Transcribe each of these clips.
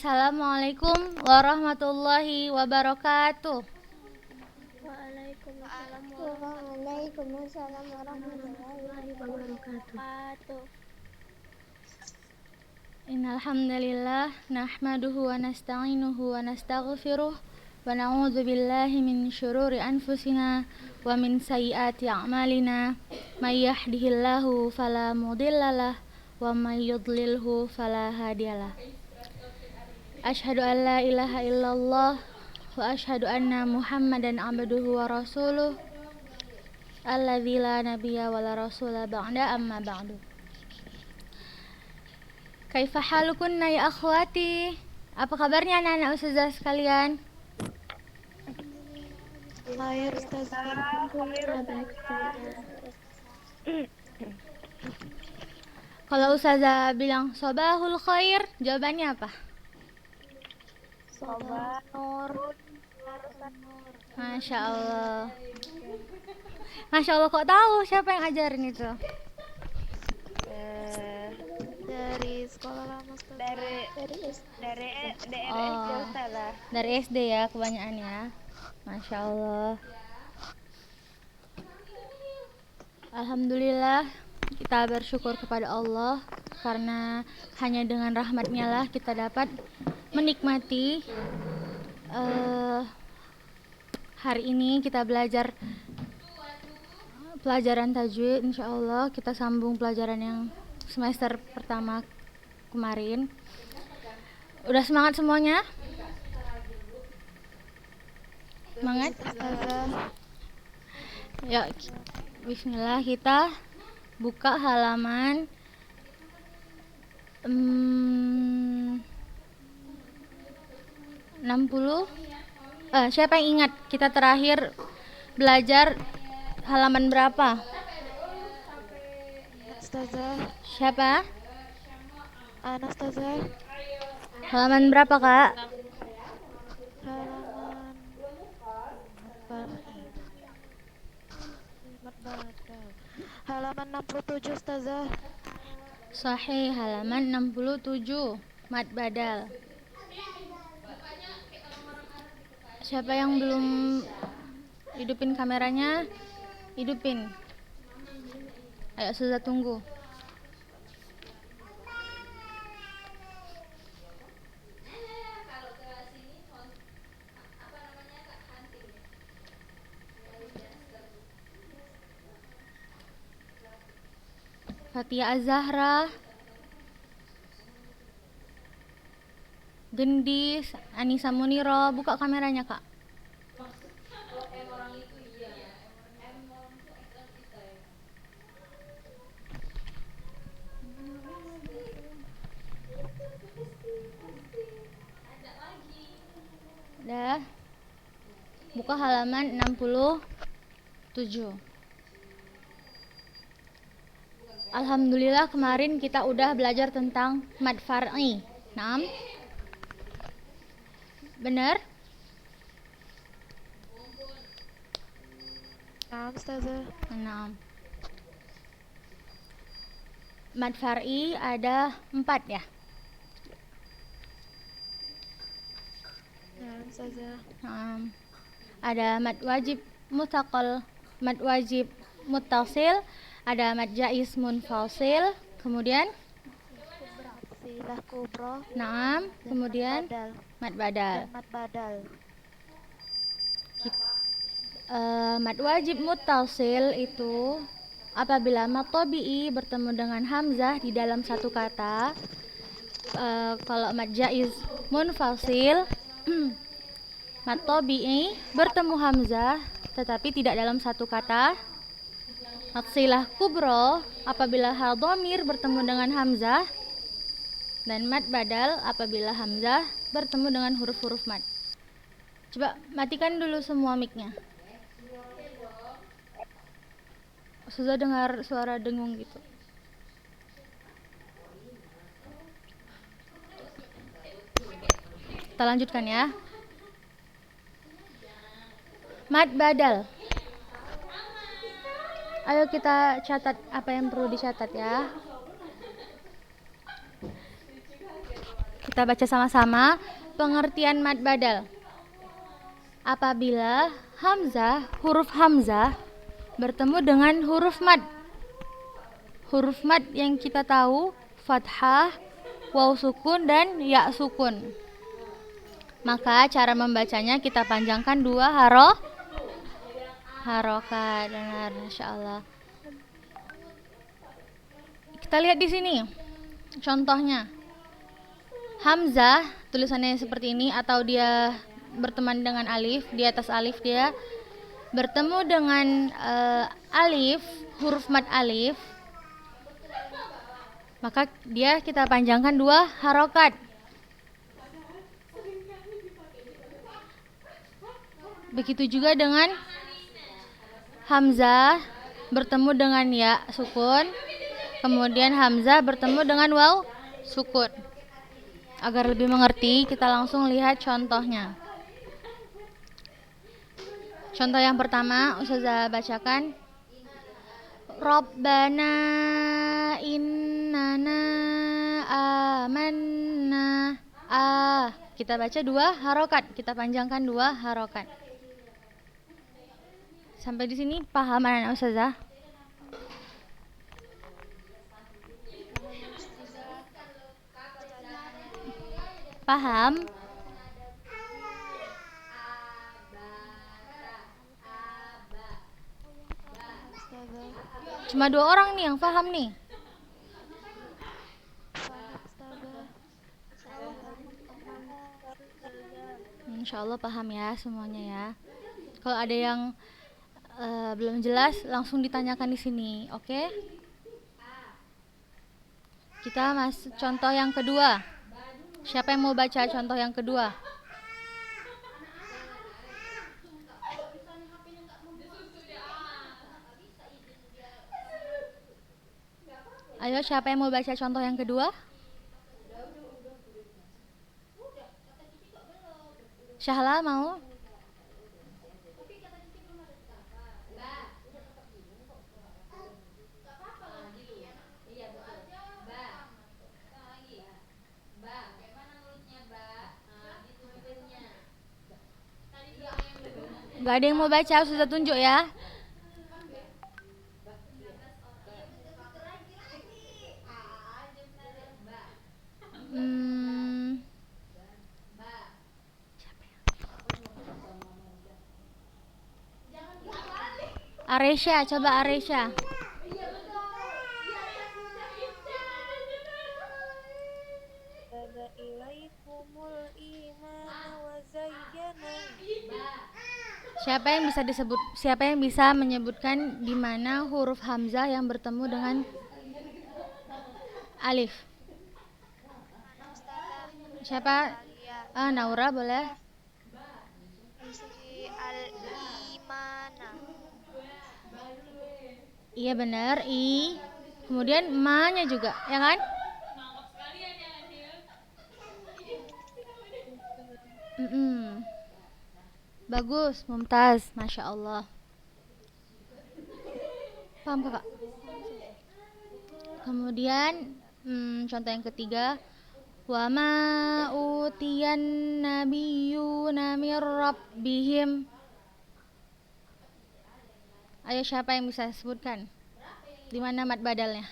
Assalamualaikum warahmatullahi wabarakatuh. Waalaikumsalam warahmatullahi wabarakatuh. Innal hamdalillah nahmaduhu wa nasta'inuhu wa nastaghfiruh wa na'udzu billahi min syururi anfusina wa min sayyiati a'malina. May yahdihillahu fala mudhillalah wa may yudlilhu fala hadiyalah. Asyhadu an la ilaha illallah wa asyhadu anna Muhammadan abduhu wa rasuluh alladzi la nabiyya wa la rasula ba'da amma ba'du. Kaifa halukunna ya akhwati? Apa kabarnya anak-anak ustazah sekalian? Khair Ustazah. Alhamdulillah baik Ustazah. Kalau ustazah bilang sobahul khair, jawabannya apa? Sobah Nur. Masya Allah. Masya Allah, kok tahu siapa yang ajarin itu? Dari sekolah lama Ustazah. Dari Oh, Ustazah. dari SD ya kebanyakan ya. Masya Allah. Alhamdulillah, kita bersyukur kepada Allah karena hanya dengan rahmatnya lah kita dapat menikmati hari ini kita belajar pelajaran tajwid. Insya Allah kita sambung pelajaran yang semester pertama kemarin. Udah semangat semuanya? Semangat? Ya, bismillah, kita buka halaman 60. Siapa yang ingat kita terakhir belajar halaman berapa? Ustazah. Siapa? Ustazah. Halaman berapa, Kak? Halaman 67 Ustazah. Sahih, halaman 67. Mad badal. Siapa yang belum hidupin kameranya? Hidupin. Ayo sudah tunggu. Fatia Az-Zahra, Gendis, Anissa Muniro, buka kameranya, Kak. Udah. Buka halaman 67. Alhamdulillah kemarin kita udah belajar tentang mad far'i. Naam? Benar? Naam Ustazah. Naam. Mad far'i ada 4 ya? Naam Ustazah. Naam. Ada mad wajib mutsaqal, mad wajib muttasil, ada mad jaiz munfasil, kemudian Silah kubro. naam, kemudian mad badal. Mad badal. Mad wajib muttasil itu apabila mad tabi'i bertemu dengan hamzah di dalam satu kata. Kalau mad jaiz munfasil mad tabi'i bertemu hamzah tetapi tidak dalam satu kata. Mad silah kubro apabila hal dhamir bertemu dengan hamzah, dan mad badal apabila hamzah bertemu dengan huruf-huruf mad. Coba matikan dulu semua mic-nya. Sudah dengar suara dengung gitu. Kita lanjutkan ya. Mad badal. Ayo kita catat apa yang perlu dicatat ya. Kita baca sama-sama pengertian mad badal. Apabila huruf hamzah bertemu dengan huruf mad. Huruf mad yang kita tahu fathah, waw sukun, dan ya sukun. Maka cara membacanya kita panjangkan 2 harokat. Benar, Masya Allah. Kita lihat di sini contohnya. Hamzah tulisannya seperti ini, atau dia berteman dengan alif, di atas alif dia bertemu dengan alif, huruf mad alif, maka dia kita panjangkan 2 harokat. Begitu juga dengan hamzah bertemu dengan ya sukun, kemudian hamzah bertemu dengan waw sukun. Agar lebih mengerti, kita langsung lihat contohnya. Contoh yang pertama, Ustazah bacakan. Rabbana innana amanna. Kita baca 2 harokat, kita panjangkan 2 harokat. Sampai di sini paham anak Ustazah? Paham? Ustazah. Cuma 2 orang nih yang paham nih. Ustazah. Insya Allah paham ya semuanya ya. Kalau ada yang belum jelas langsung ditanyakan di sini, oke? Kita masuk contoh yang kedua. Siapa yang mau baca contoh yang kedua? Ayo, siapa yang mau baca contoh yang kedua? Syahla mau? Gak ada yang mau baca, sudah tunjuk ya. Aresya, coba Aresya. Siapa yang bisa menyebutkan di mana huruf hamzah yang bertemu dengan alif? Siapa? Naura boleh. Al-imana. Iya benar, kemudian ma-nya juga, ya kan? Bagus, mumtaz, Masya Allah. Paham kakak? Kemudian contoh yang ketiga, wa ma utiyan nabiyyuna mir rabbihim. Ayo, siapa yang bisa sebutkan di mana mad badalnya?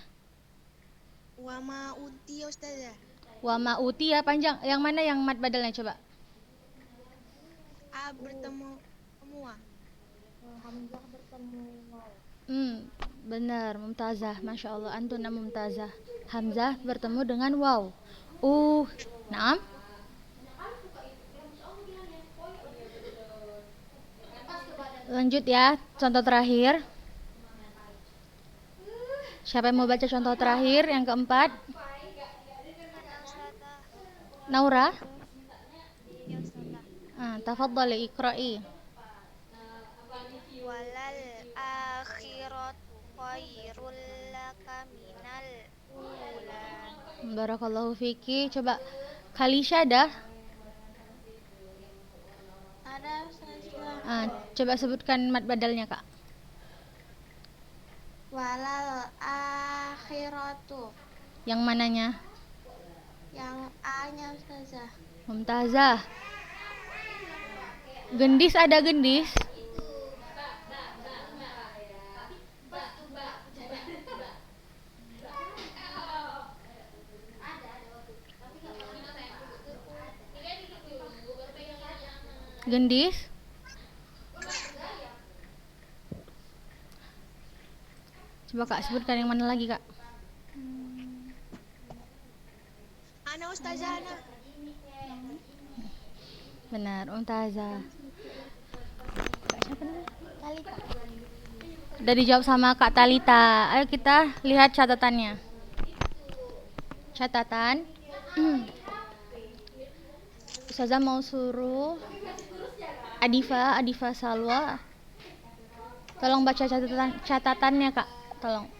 Wa ma uti Ustazah. Wa ma utiya panjang, yang mana yang mad badalnya coba? A bertemu semua. Hamzah bertemu waw. Benar, mumtazah, Masya Allah, antuna mumtazah. Hamzah bertemu dengan waw. Naam. Lanjut ya, contoh terakhir. Siapa yang mau baca contoh terakhir yang keempat? Naura? Ya Ustazah. Tafadhali iqra'i. Walal akhiratu khairul laka minal ula. Barakallahu fiki. Coba Khalisha dah. Ada Ustazah. Coba sebutkan mad badalnya, Kak. Walal akhiratu. Yang mananya? Yang A-nya Ustazah. Mumtazah. Gendis ada gendis? Gendis? Coba Kak sebutkan yang mana lagi Kak? Ana Ustazah, Ana. Benar, Mumtazah. Kak siapa namanya? Talita. Udah dijawab sama Kak Talita. Ayo kita lihat catatannya. Catatan. Ustazah mau suruh Adifa Salwa. Tolong baca catatannya Kak. Tolong.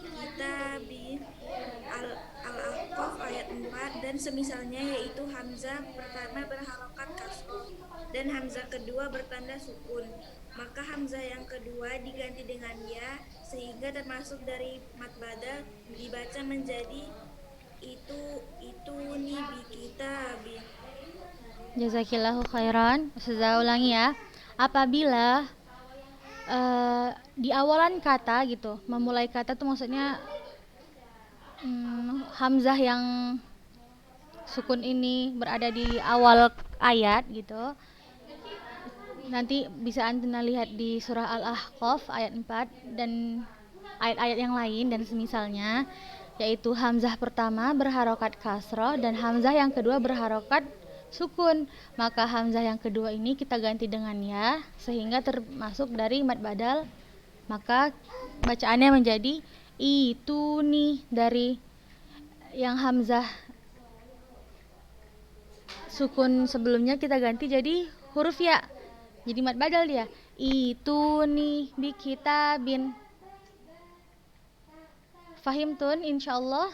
Kitabih Al-Ahqaf ayat 4 dan semisalnya, yaitu hamzah pertama berharokat kasroh dan hamzah kedua bertanda sukun, maka hamzah yang kedua diganti dengan ya sehingga termasuk dari mad badal dibaca menjadi itu nih bi kitabih. Jazakillahu khairan. Ustazah ulangi ya. Apabila di awalan kata gitu, memulai kata tuh maksudnya hamzah yang sukun ini berada di awal ayat gitu. Nanti bisa Anda lihat di surah Al-Ahqaf ayat 4 dan ayat-ayat yang lain dan semisalnya, yaitu hamzah pertama berharokat kasroh dan hamzah yang kedua berharokat sukun. Maka hamzah yang kedua ini kita ganti dengan ya sehingga termasuk dari mad badal. Maka bacaannya menjadi itu nih, dari yang hamzah sukun sebelumnya kita ganti jadi huruf ya. Jadi mad badal dia. Itu nih bi kitabin. Fahim tun insyaallah.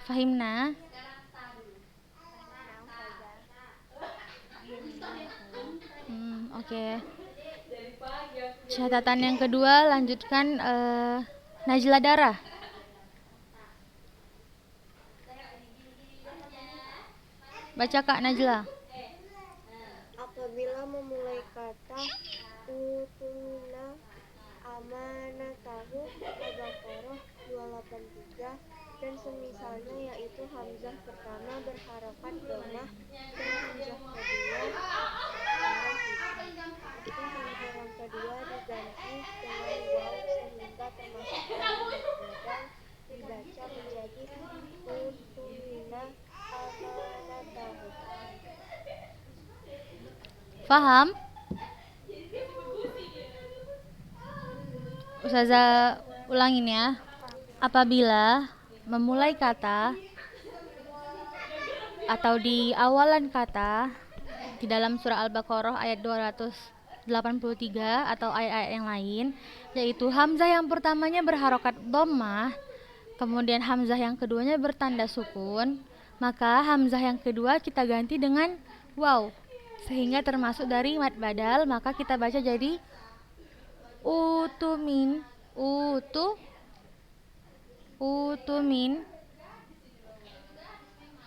Fahimna. Oke. Catatan yang kedua lanjutkan Najla Dara. Baca Kak Najla. Apabila memulai kata utuna amanatahu Al-Baqarah 283 dan semisalnya, yaitu hamzah pertama berharokat dhammah dan hamzah kedua itu hamzah yang kedua diganti dengan waw sehingga termasuk dari mad dibaca menjadi utuna amanatahu. Faham? Ustazah ulangin ya. Apabila memulai kata atau di awalan kata di dalam surah Al-Baqarah ayat 283 atau ayat-ayat yang lain, yaitu hamzah yang pertamanya berharokat dhammah, kemudian hamzah yang keduanya bertanda sukun, maka hamzah yang kedua kita ganti dengan waw sehingga termasuk dari mad badal. Maka kita baca jadi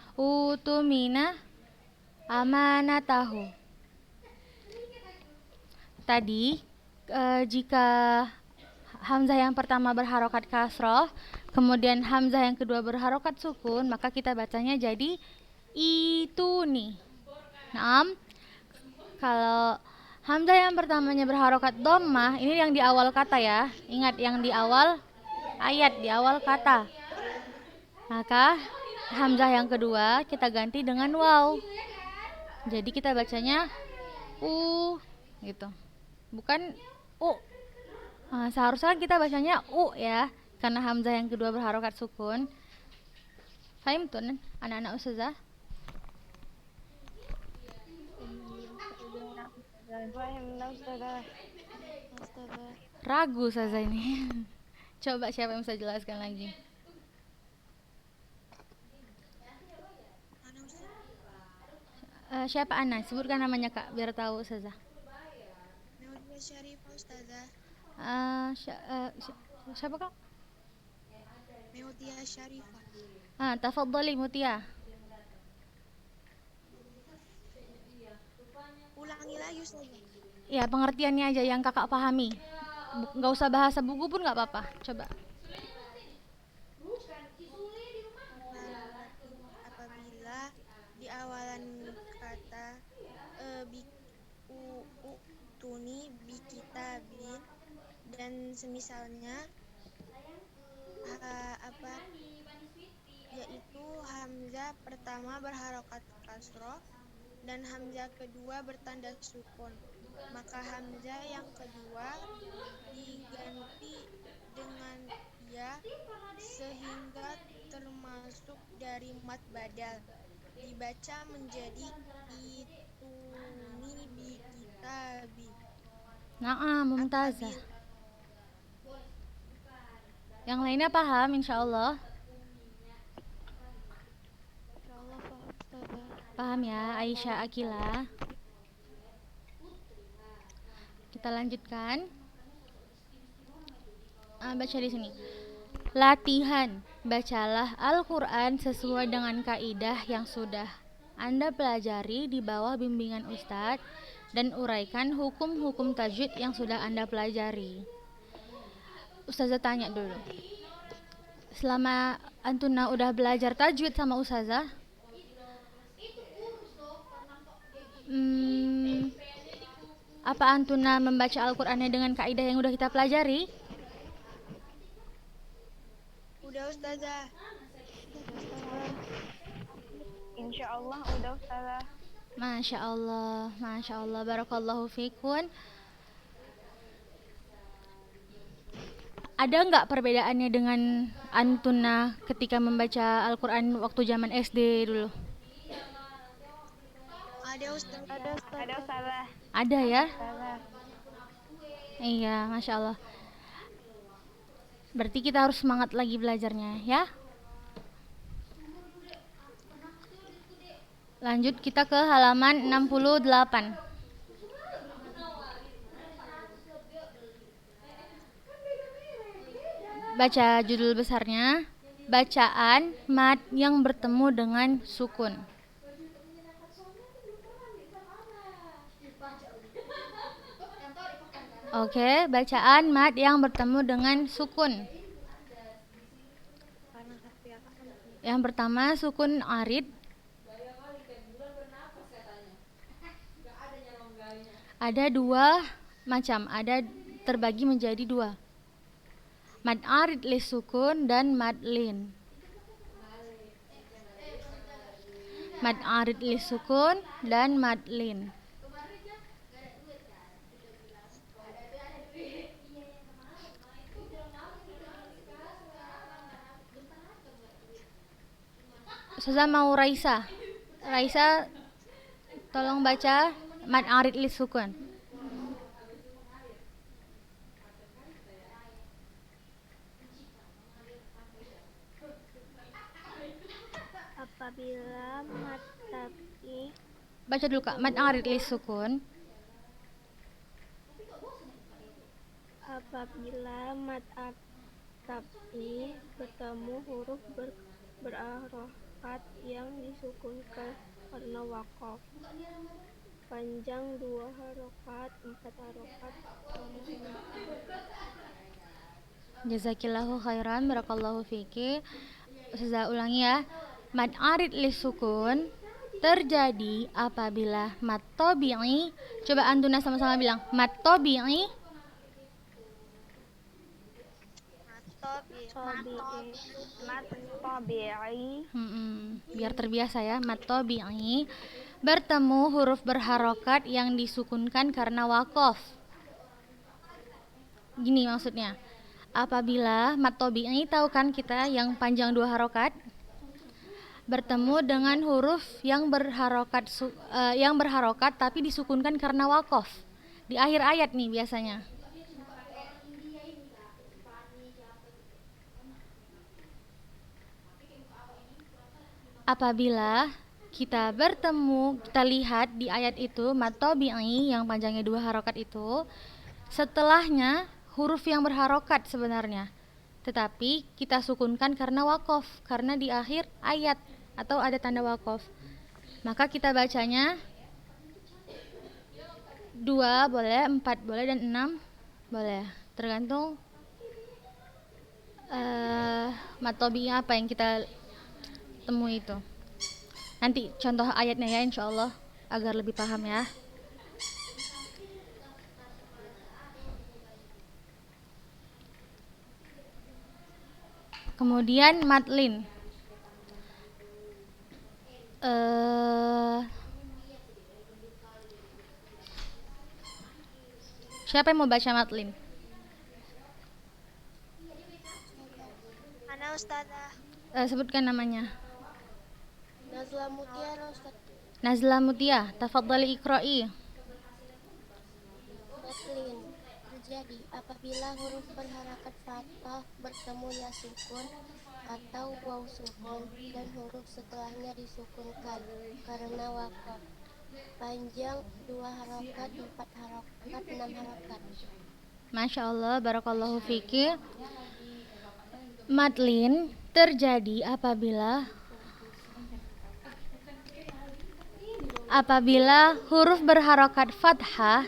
utumina amanatahu. Tadi jika hamzah yang pertama berharokat kasroh, kemudian hamzah yang kedua berharokat sukun, maka kita bacanya jadi itu nih. Naam, kalau hamzah yang pertamanya berharokat dhammah, ini yang di awal kata ya. Ingat, yang di awal ayat, di awal kata. Maka hamzah yang kedua kita ganti dengan waw. Jadi kita bacanya gitu. Bukan u. Seharusnya kita bacanya u ya, karena hamzah yang kedua berharokat sukun. Fahim tuh anak-anak ustazah? Ragu ustazah ini. Coba siapa yang bisa jelaskan lagi? Siapa Ana? Sebutkan namanya Kak, biar tahu Ustazah. Meudia Syarifah Ustazah. Siapa Kak? Meudia Syarifah. Tafadhali Mutia. Ulangi lagi Ustazah. Ya, pengertiannya aja yang Kakak pahami. Nggak usah bahasa buku pun nggak apa-apa. Coba. Apabila di awalan kata bi tuni bi kitabin dan semisalnya yaitu hamzah pertama berharokat kasroh dan hamzah kedua bertanda sukun, maka hamzah yang kedua diganti dengan ya sehingga termasuk dari mad badal, dibaca menjadi ituni bi kitabi. Nah, Mumtazah. Yang lainnya paham insyaallah? Insyaallah paham Ustazah. Paham ya, Aisyah Akila. Kita lanjutkan. Baca di sini. Latihan, bacalah Al-Quran sesuai dengan kaidah yang sudah Anda pelajari di bawah bimbingan Ustadz dan uraikan hukum-hukum tajwid yang sudah Anda pelajari. Ustazah tanya dulu. Selama Antuna udah belajar tajwid sama Ustazah, apa Antuna membaca Al-Qur'annya dengan kaidah yang udah kita pelajari? Udah Ustazah. Insyaallah udah Ustazah. Masya Allah, barakallahu fikun. Ada nggak perbedaannya dengan Antuna ketika membaca Al-Quran waktu zaman SD dulu? Ada Ustazah. Ada Ustazah. Ada ya? Ustazah. Iya, Masya Allah. Berarti kita harus semangat lagi belajarnya ya. Lanjut kita ke halaman 68. Baca judul besarnya, bacaan mad yang bertemu dengan sukun. Oke, bacaan mad yang bertemu dengan sukun. Yang pertama sukun arid. Ada dua macam, ada terbagi menjadi dua. Mad arid li sukun dan mad lin. Mad arid li sukun dan mad lin. Ustazah mau Raisa. Raisa tolong baca mad arid li sukun. Apabila mad tabi Baca dulu Kak, mad arid li sukun. apabila mad tabi bertemu huruf berarokat yang disukunkan karena waqaf. Panjang 2 harokat, 4 harokat. Jazakillahu khairan, barakallahu fiki. Ustazah ulangi ya. Mad arid li sukun terjadi apabila mad tabi'i. Coba Antuna sama-sama bilang mad tabi'i. Mad tabi'i Biar terbiasa ya, mad tabi'i bertemu huruf berharokat yang disukunkan karena waqaf. Gini maksudnya. Apabila mad tabi'i, tahu kan kita yang panjang 2 harokat, bertemu dengan huruf yang berharokat tapi disukunkan karena waqaf. Di akhir ayat nih biasanya. Apabila kita bertemu, kita lihat di ayat itu mad tabi'i yang panjangnya 2 harokat itu, setelahnya huruf yang berharokat sebenarnya, tetapi kita sukunkan karena wakof, karena di akhir ayat atau ada tanda wakof. Maka kita bacanya 2 boleh, 4 boleh, dan 6 boleh, tergantung mad tabi'i apa yang kita temui itu. Nanti contoh ayatnya ya, insya Allah, agar lebih paham ya. Kemudian madlin. Siapa yang mau baca madlin? Ana Ustazah. Sebutkan namanya. Nazla Mutiara Ustaz. Nazla Mutia, tafadhali iqra'i. Madlin terjadi apabila huruf berharakat fathah bertemu ya sukun atau waw sukun dan huruf setelahnya disukunkan karena wakof. Panjang 2 harokat, 4 harokat, 6 harokat. Masya Allah, barakallahu fiki. Madlin terjadi apabila huruf berharokat fathah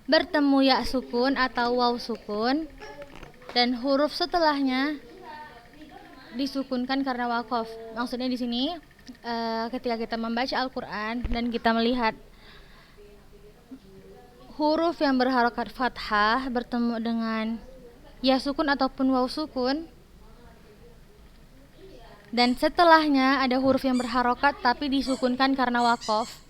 bertemu ya sukun atau waw sukun dan huruf setelahnya disukunkan karena wakof. Maksudnya di sini ketika kita membaca Al-Quran dan kita melihat huruf yang berharokat fathah bertemu dengan ya sukun ataupun waw sukun, dan setelahnya ada huruf yang berharokat tapi disukunkan karena wakof,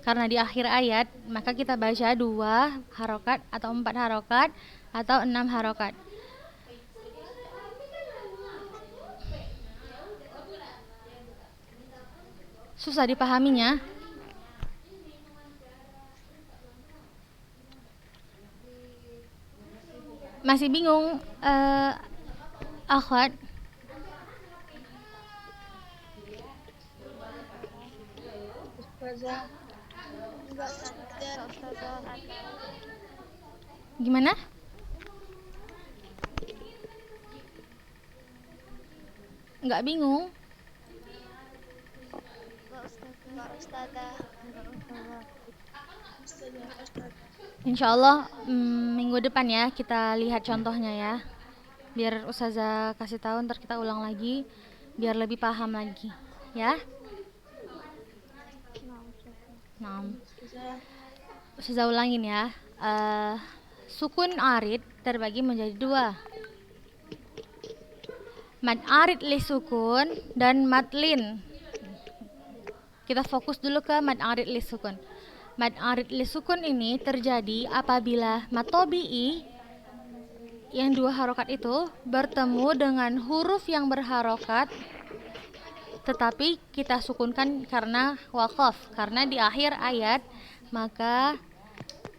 karena di akhir ayat, maka kita baca 2 harokat atau 4 harokat atau 6 harokat. Susah dipahaminya. Masih bingung, akhwat? Enggak Ustazah. Gimana? Enggak bingung? Enggak Ustazah. Insya Allah minggu depan ya kita lihat contohnya ya, biar Ustazah kasih tahu, ntar kita ulang lagi biar lebih paham lagi ya. Nah, Ustazah ulangin ya. Sukun arid terbagi menjadi 2, mad arid li sukun dan madlin. Kita fokus dulu ke mad arid li sukun. Mad arid li sukun ini terjadi apabila mad tabi'i yang 2 harokat itu bertemu dengan huruf yang berharokat tetapi kita sukunkan karena wakof, karena di akhir ayat, maka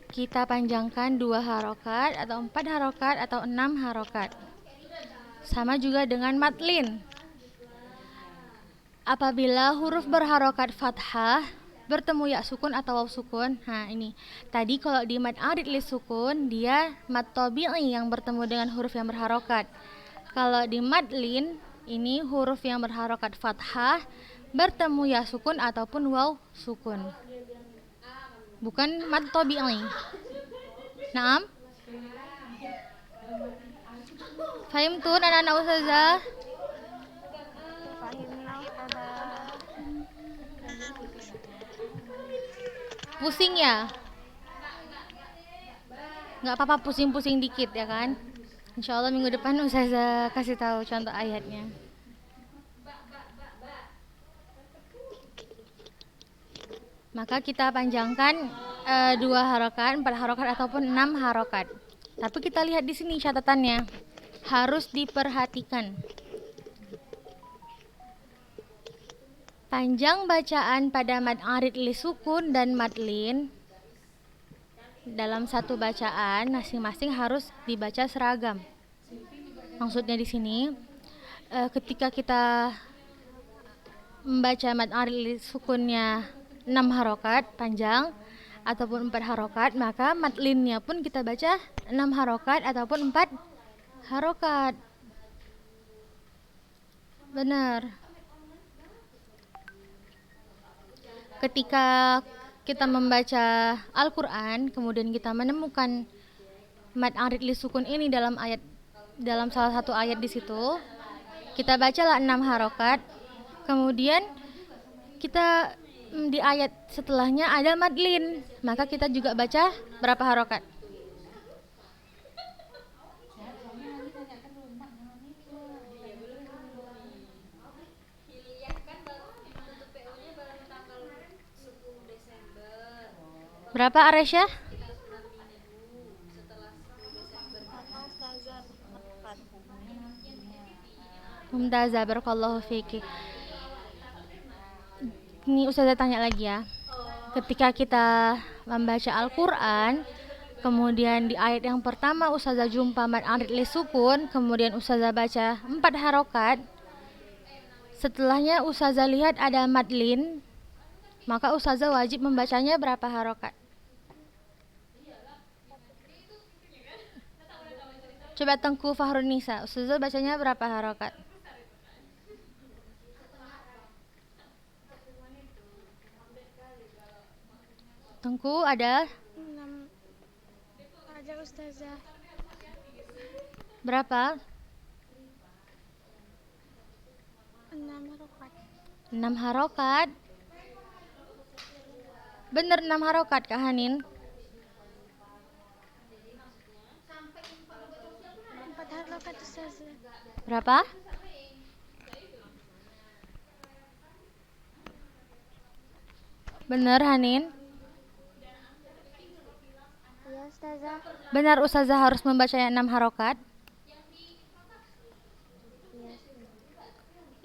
kita panjangkan 2 harokat atau 4 harokat atau 6 harokat. Sama juga dengan madlin. Apabila huruf berharokat fathah bertemu ya sukun atau waw sukun. Nah ini tadi kalau di mad arid li sukun dia mad tabi'i yang bertemu dengan huruf yang berharokat. Kalau di madlin ini huruf yang berharokat fathah bertemu ya sukun ataupun waw sukun, bukan mad tabi'i. Naam? Fahimtun anak-anak Ustazah? Pusing ya? Nggak apa-apa pusing-pusing dikit ya kan? Insya Allah minggu depan Ustazah kasih tahu contoh ayatnya. Maka kita panjangkan 2 harokat, 4 harokat ataupun 6 harokat. Tapi kita lihat di sini catatannya harus diperhatikan. Panjang bacaan pada mad arid li sukun dan madlin dalam satu bacaan masing-masing harus dibaca seragam. Maksudnya di sini ketika kita membaca mad arid sukunnya 6 harokat panjang ataupun 4 harokat, maka mad linnya pun kita baca 6 harokat ataupun 4 harokat. Benar. Ketika kita membaca Al-Quran, kemudian kita menemukan mad arid li sukun ini dalam salah satu ayat di situ, kita bacalah 6 harokat. Kemudian kita di ayat setelahnya ada mad lin, maka kita juga baca berapa harokat? Berapa Aresya? Ustazah 4. Mumtazah, barakallahu fiki. Ini Ustazah tanya lagi ya. Ketika kita membaca Al-Quran, kemudian di ayat yang pertama Ustazah jumpa mad arid li sukun, kemudian Ustazah baca 4 harokat. Setelahnya Ustazah lihat ada mad lin, maka Ustazah wajib membacanya berapa harokat? Coba Tengku Fahrunisa, Ustazah bacanya berapa harokat? Tengku ada 6 aja Ustazah. berapa? 6 harokat. 6 harokat. Bener 6 harokat Kak Hanin? 4 harokat Ustazah. Berapa? Bener Hanin? Iya Ustazah. Benar Ustazah harus membacanya 6 harokat?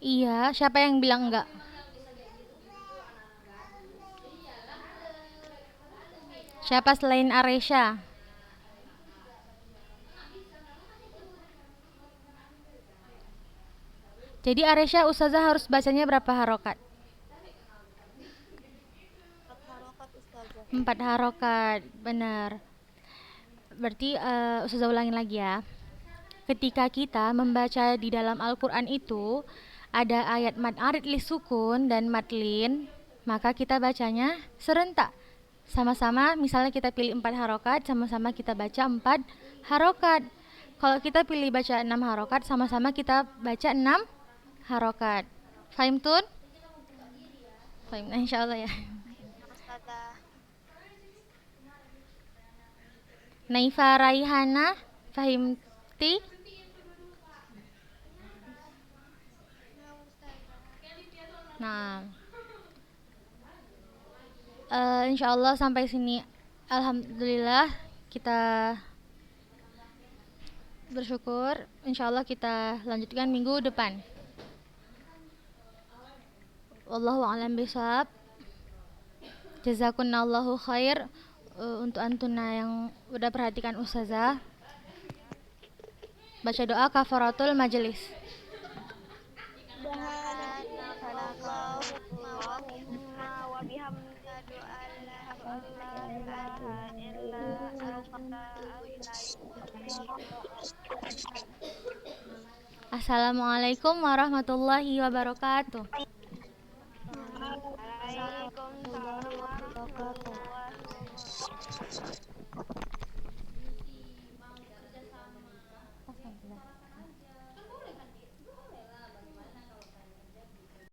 Iya, siapa yang bilang enggak? Siapa selain Aresya? Jadi Aresya Ustazah harus bacanya berapa harokat? 4 harokat Ustazah. 4 harokat, benar. Berarti Ustazah ulangin lagi ya. Ketika kita membaca di dalam Al-Quran itu ada ayat mad arid li sukun dan mad lin, maka kita bacanya serentak. Sama-sama, misalnya kita pilih 4 harokat, sama-sama kita baca 4 harokat. Kalau kita pilih baca 6 harokat, sama-sama kita baca 6 harokat. Fahim tun? Fahim, nah insyaallah ya. Ustazah. Naifa Raihana, fahimti? Nah, insyaallah sampai sini, alhamdulillah kita bersyukur. Insyaallah kita lanjutkan minggu depan. Wallahu a'lam bishawab. Jazakunallahu khair untuk antuna yang udah perhatikan Ustazah. Baca doa kafaratul majelis. Allahumma wa bihamdika la ilaha illa anta Assalamualaikum warahmatullahi wabarakatuh.